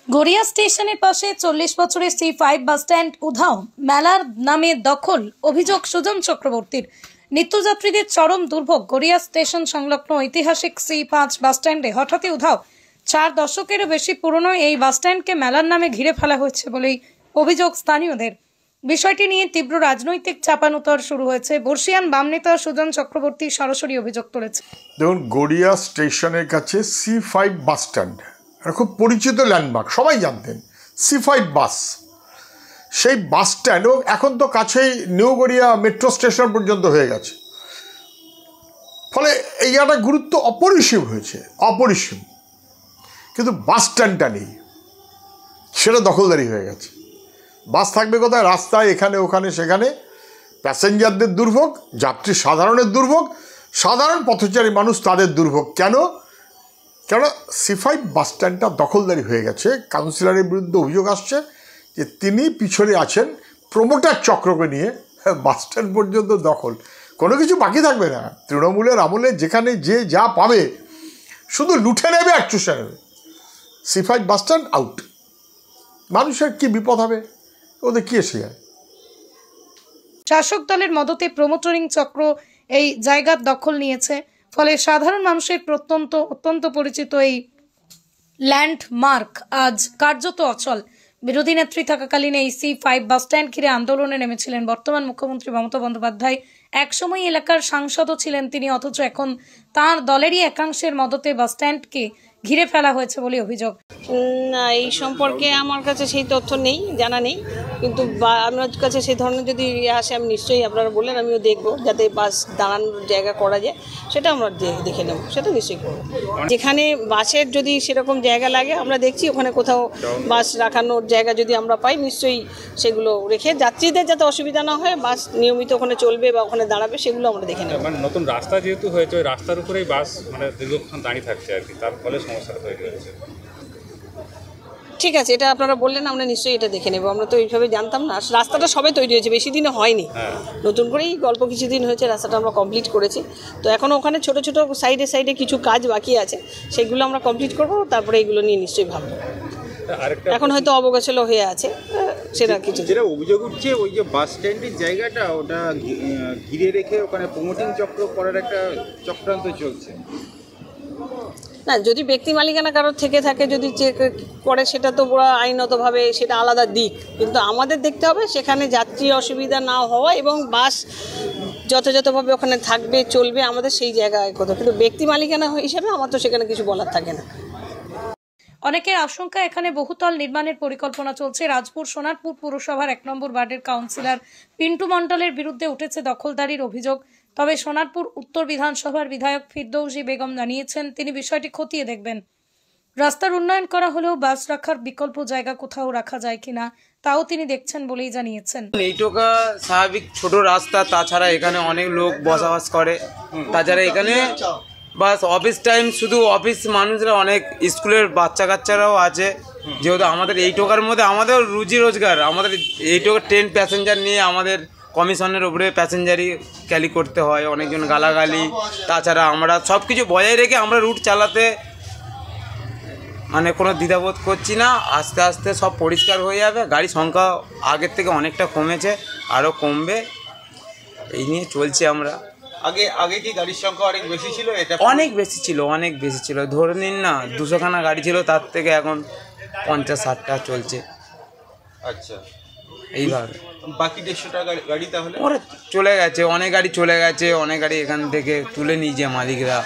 গড়িয়া স্টেশনের পাশে 40 বছরের C5 বাস স্ট্যান্ড উধাও, মেলার নামে দখল, অভিযোগ সুজন চক্রবর্তীর। নিত্যযাত্রীদের চরম দুর্ভোগ। গড়িয়া স্টেশন সংলগ্ন ঐতিহাসিক C5 বাস স্ট্যান্ডে হঠাৎই উধাও। 4 দশকেরও বেশি পুরনো এই বাস স্ট্যান্ডকে মেলার নামে ঘিরে ফেলা হয়েছে বলেই অভিযোগ স্থানীয়দের। বিষয়টি নিয়ে তীব্র রাজনৈতিক চাপানুতর শুরু হয়েছে। বর্ষিয়ান বাম নেতা সুজন চক্রবর্তী সরাসরি অভিযোগ তুলেছে। দেখুন, গড়িয়া স্টেশনের কাছে C5 বাস স্ট্যান্ড খুব পরিচিত ল্যান্ডমার্ক, সবাই জানতেন C5 বাস। সেই বাস স্ট্যান্ড এখন তো কাছেই নিউ গড়িয়া মেট্রো স্টেশন পর্যন্ত হয়ে গেছে, ফলে এই একটা গুরুত্ব অপরিসীম হয়েছে, অপরিসীম। কিন্তু বাস স্ট্যান্ডটা নেই, সেটা দখলদারি হয়ে গেছে। বাস থাকবে কোথায়? রাস্তায়, এখানে ওখানে সেখানে। প্যাসেঞ্জারদের দুর্ভোগ, যাত্রী সাধারণের দুর্ভোগ, সাধারণ পথচারী মানুষ তাদের দুর্ভোগ। কেন? C5 বাস স্ট্যান্ডটা দখলদারি হয়ে গেছে। কাউন্সিলরের বিরুদ্ধে অভিযোগ আসছে যে তিনি পিছনে আছেন প্রমোটার চক্রকে নিয়ে। বাস স্ট্যান্ড পর্যন্ত দখল, কোনো কিছু বাকি থাকবে না। তৃণমূলের আমলে যেখানে যে যা পাবে শুধু লুঠে নেবে আর চুষে নেবে। C5 bus stand out. মানুষের কি বিপদ হবে, ওদের কি এসে যায়? শাসক দলের মদতে প্রমোটরিং চক্র এই জায়গার দখল নিয়েছে, ফলে সাধারণ মানুষের অত্যন্ত পরিচিত এই ল্যান্ডমার্ক আজ কার্যত অচল। বিরোধী নেত্রী থাকাকালীন এই C5 বাস স্ট্যান্ড ঘিরে আন্দোলনে নেমেছিলেন বর্তমান মুখ্যমন্ত্রী মমতা বন্দ্যোপাধ্যায়। একসময় এলাকার সাংসদও ছিলেন তিনি, অথচ এখন তাঁর দলেরই একাংশের মদতে বাস স্ট্যান্ডকে ঘিরে ফেলা হয়েছে বলে অভিযোগ। না, এই সম্পর্কে আমার কাছে সেই তথ্য নেই, জানা নেই। কিন্তু আমার কাছে সেই ধরনের যদি আসে, আমি নিশ্চয়ই, আপনারা বললেন, আমিও দেখবো যাতে বাস দাঁড়ানোর জায়গা করা যায়, সেটা আমরা দেখে নেব, সেটা নিশ্চয়ই করবো। যেখানে বাসের যদি সেরকম জায়গা লাগে, আমরা দেখছি ওখানে কোথাও বাস রাখানোর জায়গা যদি আমরা পাই, নিশ্চয়ই সেগুলো রেখে যাত্রীদের যাতে অসুবিধা না হয়, বাস নিয়মিত ওখানে চলবে বা ওখানে দাঁড়াবে, সেগুলো আমরা দেখে নেব। মানে নতুন রাস্তা যেহেতু হয়েছে, ওই রাস্তার উপরেই বাস মানে দীর্ঘক্ষণ দাঁড়িয়ে থাকছে আর কি, তার ফলে সমস্যাটা তৈরি হয়েছে। ঠিক আছে, এটা আপনারা বললেন, আমরা নিশ্চয়ই এটা দেখে নেব। আমরা তো এইভাবে জানতাম না। রাস্তাটা সবে তৈরি হয়েছে, বেশি দিনে হয়নি, নতুন করেই গল্প কিছুদিন হয়েছে। রাস্তাটা আমরা কমপ্লিট করেছি, তো এখন ওখানে ছোট ছোট সাইডে কিছু কাজ বাকি আছে, সেগুলো আমরা কমপ্লিট করবো। তারপরে এইগুলো নিয়ে নিশ্চয়ই ভাববো। এখন হয়তো অবগোছালো হয়ে আছে, সেটা কিছু। যেটা অভিযোগ উঠছে, ওই যে বাস স্ট্যান্ডের জায়গাটা ওটা ঘিরে রেখে ওখানে প্রমোটিং চক্র করার একটা চক্রান্ত চলছে। না, যদি ব্যক্তি মালিকানা কারোর থেকে থাকে, যদি চেক করে, সেটা তো পুরো আইনতভাবে সেটা আলাদা দিক। কিন্তু আমাদের দেখতে হবে সেখানে যাত্রী অসুবিধা না হওয়া এবং বাস যথাযথভাবে ওখানে থাকবে, চলবে, আমাদের সেই জায়গায় কোথাও। কিন্তু ব্যক্তি মালিকানা হিসেবে আমার তো সেখানে কিছু বলার থাকে না। অনেকের আশঙ্কা, এখানে বহুতল নির্মাণের পরিকল্পনা চলছে। রাজপুর সোনারপুর পুরসভার 1 নম্বর ওয়ার্ডের কাউন্সিলর পিন্টু মণ্ডলের বিরুদ্ধে উঠেছে দখলদারির অভিযোগ। তবে সোনারপুর উত্তর বিধানসভার বিধায়ক ফিরদৌসী বেগম জানিয়েছেন তিনি বিষয়টি খতিয়ে দেখবেন। রাস্তার উন্নয়ন করা হলেও বাস রাখার বিকল্প জায়গা কোথাও রাখা যায় কিনা তাও তিনি দেখছেন বলেই জানিয়েছেন। এইটুকা স্বাভাবিক ছোট রাস্তা, তাছাড়া এখানে অনেক লোক বসবাস করে। তাছাড়া এখানে বাস অফিস টাইম, শুধু অফিস মানুষরা, অনেক স্কুলের বাচ্চা কাচ্চারাও আছে। যেহেতু আমাদের এই টোকার মধ্যে আমাদের রুজি রোজগার, আমাদের এই টোকার ট্রেন প্যাসেঞ্জার নিয়ে আমাদের কমিশনের উপরে প্যাসেঞ্জারই ক্যারি করতে হয়, অনেকজন গালাগালি। তাছাড়া আমরা সব কিছু বজায় রেখে আমরা রুট চালাতে মানে কোনো দ্বিধাবোধ করছি না। আস্তে আস্তে সব পরিষ্কার হয়ে যাবে। গাড়ি সংখ্যা আগের থেকে অনেকটা কমেছে, আরও কমবে, এই নিয়ে চলছে আমরা। আগে কি গাড়ির সংখ্যা অনেক বেশি ছিল? এটা অনেক বেশি ছিল, ধরে নিন না 200খানা গাড়ি ছিল, তার থেকে এখন 50-60টা চলছে। আচ্ছা, এইভাবে বাকি 150টা গাড়ি তাহলে ওরা চলে গেছে। অনেক গাড়ি চলে গেছে, অনেক গাড়ি এখান থেকে তুলে নিয়েছে মালিকরা।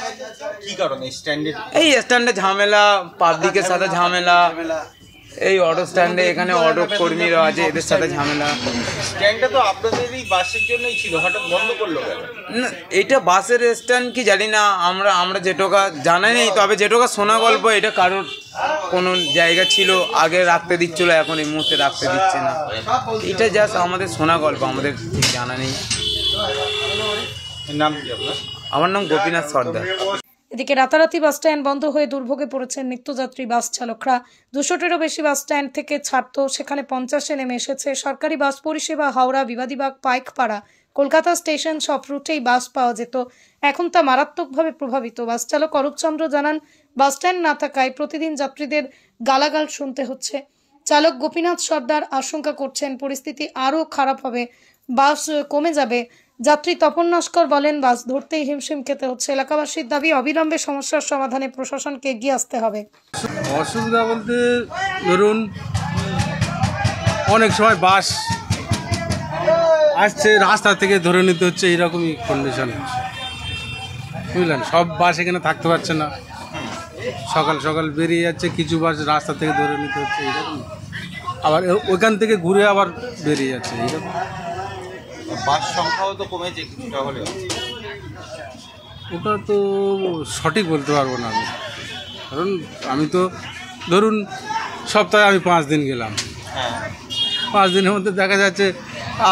কি কারণে? এই স্ট্যান্ডে ঝামেলা, পাবলিকের সাথে ঝামেলা, এই অটো স্ট্যান্ডে এখানে অটো কর্মীরা আছে, এদের সাথে ঝামেলা। স্ট্যান্ডটা তো আপনাদেরই বাসের জন্যই ছিল, হঠাৎ বন্ধ করলো কেন? না, এটা বাসের স্ট্যান্ড কি জানি না, আমরা যেটুকা জানা নেই। তবে যেটুকা শোনা গল্প, এটা কারোর কোনো জায়গা ছিল আগে রাখতে দিচ্ছিল, এখন এই মুহূর্তে রাখতে দিচ্ছে না। এটা জাস্ট আমাদের শোনা গল্প, আমাদের ঠিক জানা নেই। নাম কি আপনার? আমার নাম গোপীনাথ সর্দার। এদিকে রাতারাতি বাস স্ট্যান্ড বন্ধ হয়ে দুর্ভোগে পড়েছেন নিত্যযাত্রী বাস চালকরা। 200টিরও বেশি বাস স্ট্যান্ড থেকে ছাড়তো, সেখানে 50-এ নেমে এসেছে। সরকারি বাস পরিষেবা হাওড়া, বিবাদীবাগ, পাইকপাড়া, কলকাতা স্টেশন সব রুটেই বাস পাওয়া যেত, এখন তা মারাত্মকভাবে প্রভাবিত। বাস চালক অরূপ চন্দ্র জানান, বাস স্ট্যান্ড না থাকায় প্রতিদিন যাত্রীদের গালাগাল শুনতে হচ্ছে। চালক গোপীনাথ সর্দার আশঙ্কা করছেন পরিস্থিতি আরও খারাপ হবে, বাস কমে যাবে। যাত্রী তপন নস্কর বলেন, বাস ধরতেই হিমশিম খেতে হচ্ছে। এলাকাবাসীর দাবি, অবিলম্বে সমস্যার সমাধানে প্রশাসনকে এগিয়ে আসতে হবে। অসুবিধা বলতে ধরুন অনেক সময় বাস আসছে রাস্তা থেকে ধরে নিতে হচ্ছে, এইরকমই কন্ডিশন হচ্ছে, বুঝলেন। সব বাস এখানে থাকতে পারছে না, সকাল সকাল বেরিয়ে যাচ্ছে, কিছু বাস রাস্তা থেকে ধরে নিতে হচ্ছে এইরকম, আবার ওইখান থেকে ঘুরে আবার বেরিয়ে যাচ্ছে এইরকম। বাস সংখ্যাও তো কমেছে কিছুটা হলেও। ওটা তো সঠিক বলতে পারবো না আমি, কারণ আমি তো ধরুন সপ্তাহে আমি 5 দিন গেলাম, 5 দিনের মধ্যে দেখা যাচ্ছে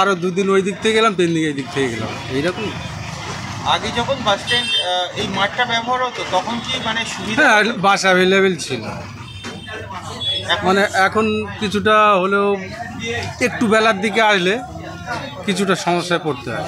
আরও 2 দিন ওই দিক থেকে গেলাম, 3 দিন এই দিক থেকে গেলাম এইরকম। আগে যখন বাস স্ট্যান্ড এই মাঠটা ব্যবহার হতো তখন কি মানে সুবিধা? হ্যাঁ, বাস অ্যাভেলেবেল ছিল, মানে এখন কিছুটা হলেও একটু বেলার দিকে আসলে কিছুটা সমস্যায় পড়তে হয়।